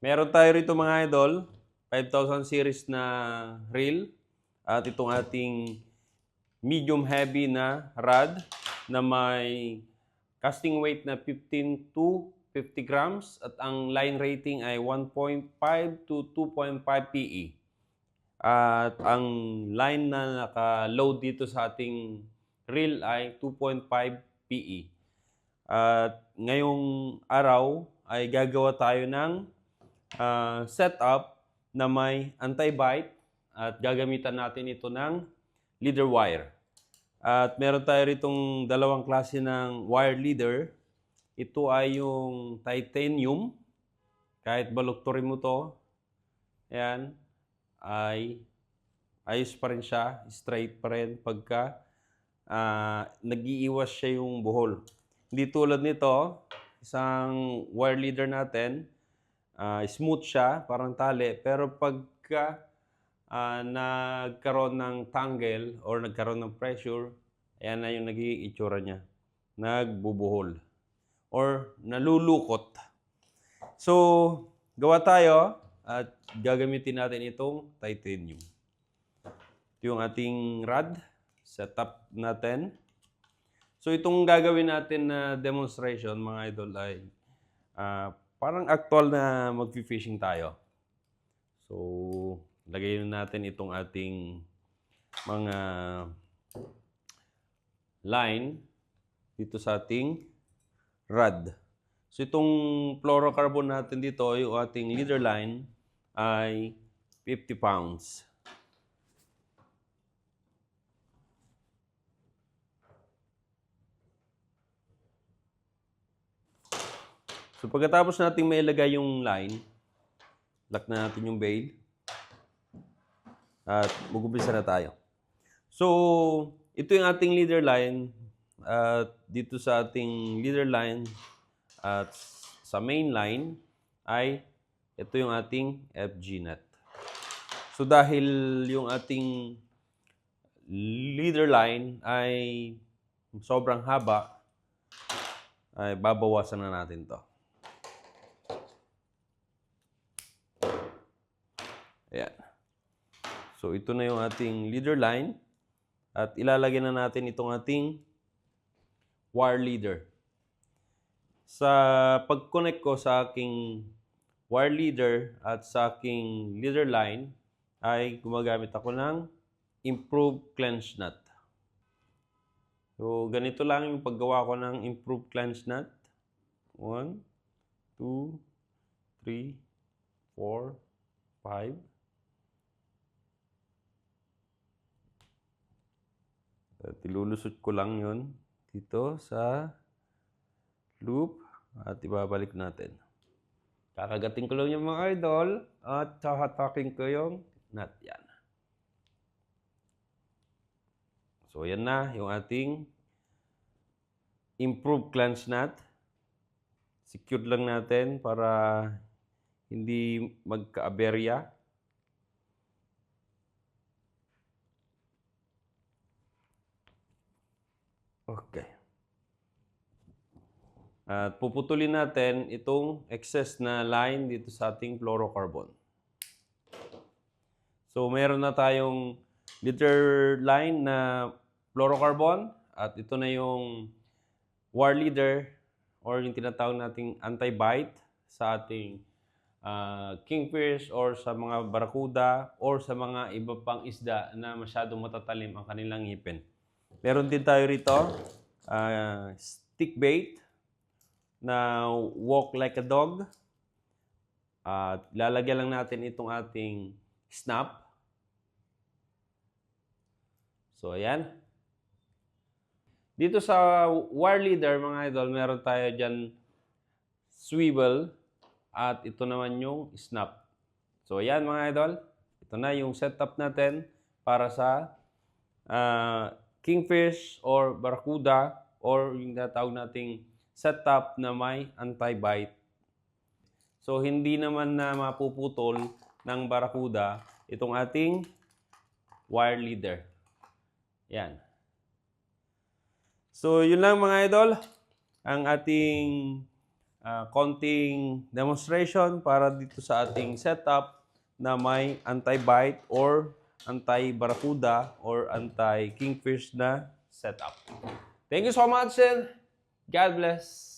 Meron tayo rito mga idol, 5,000 series na reel at itong ating medium heavy na rod na may casting weight na 15 to 50 grams at ang line rating ay 1.5 to 2.5 PE. At ang line na naka-load dito sa ating reel ay 2.5 PE. At ngayong araw ay gagawa tayo ng setup na may anti-bite at gagamitan natin ito ng leader wire. At meron tayo ritong dalawang klase ng wire leader. Ito ay yung titanium. Kahit balukturin mo to, ayan, ay ayos pa rin siya, straight pa rin pagka nag-iiwas siya yung buhol. Hindi tulad nito, isang wire leader natin, smooth siya, parang tali, pero pagka nagkaroon ng tangle or nagkaroon ng pressure, ayan na yung nagiging itsura niya. Nagbubuhol or nalulukot. So, gawa tayo at gagamitin natin itong titanium. Ito yung ating rod, setup natin. So, itong gagawin natin na demonstration, mga idol, ay parang actual na mag-fishing tayo. So, lagay natin itong ating mga line dito sa ating rod. So, itong fluorocarbon natin dito, yung ating leader line, ay 50 pounds. So, pagkatapos natin may ilagay yung line, lock na natin yung bail. At mag-umpisa na tayo. So, ito yung ating leader line. At dito sa ating leader line at sa main line ay ito yung ating FG net. So, dahil yung ating leader line ay sobrang haba, ay babawasan na natin to. Ayan. So, ito na yung ating leader line. At ilalagay na natin itong ating wire leader. Sa pag-connect ko sa aking wire leader at sa aking leader line, ay gumagamit ako ng improved clench nut. So, ganito lang yung paggawa ko ng improved clench nut. 1, 2, 3, 4, 5. At ilulusot ko lang yun dito sa loop at ibabalik natin. Kakagating ko lang yung mga idol at hahatakin ko yung nut. Yan. So, yan na yung ating improved clench nut. Secured lang natin para hindi magka-aberya. Okay. At puputulin natin itong excess na line dito sa ating fluorocarbon. So, meron na tayong leader line na fluorocarbon at ito na yung wire leader or yung tinatawag nating anti-bite sa ating kingfish or sa mga barakuda or sa mga iba pang isda na masyadong matatalim ang kanilang ngipin. Meron din tayo rito stick bait na walk like a dog. At lalagyan lang natin itong ating snap. So, ayan. Dito sa wire leader, mga idol, meron tayo dyan swivel at ito naman yung snap. So, ayan mga idol. Ito na yung setup natin para sa kingfish or barakuda or yung natawag nating setup na may anti-bite. So, hindi naman na mapuputol ng barakuda itong ating wire leader. Yan. So, yun lang mga idol. Ang ating konting demonstration para dito sa ating setup na may anti-bite or anti-barracuda or anti-kingfish na setup. Thank you so much and God bless!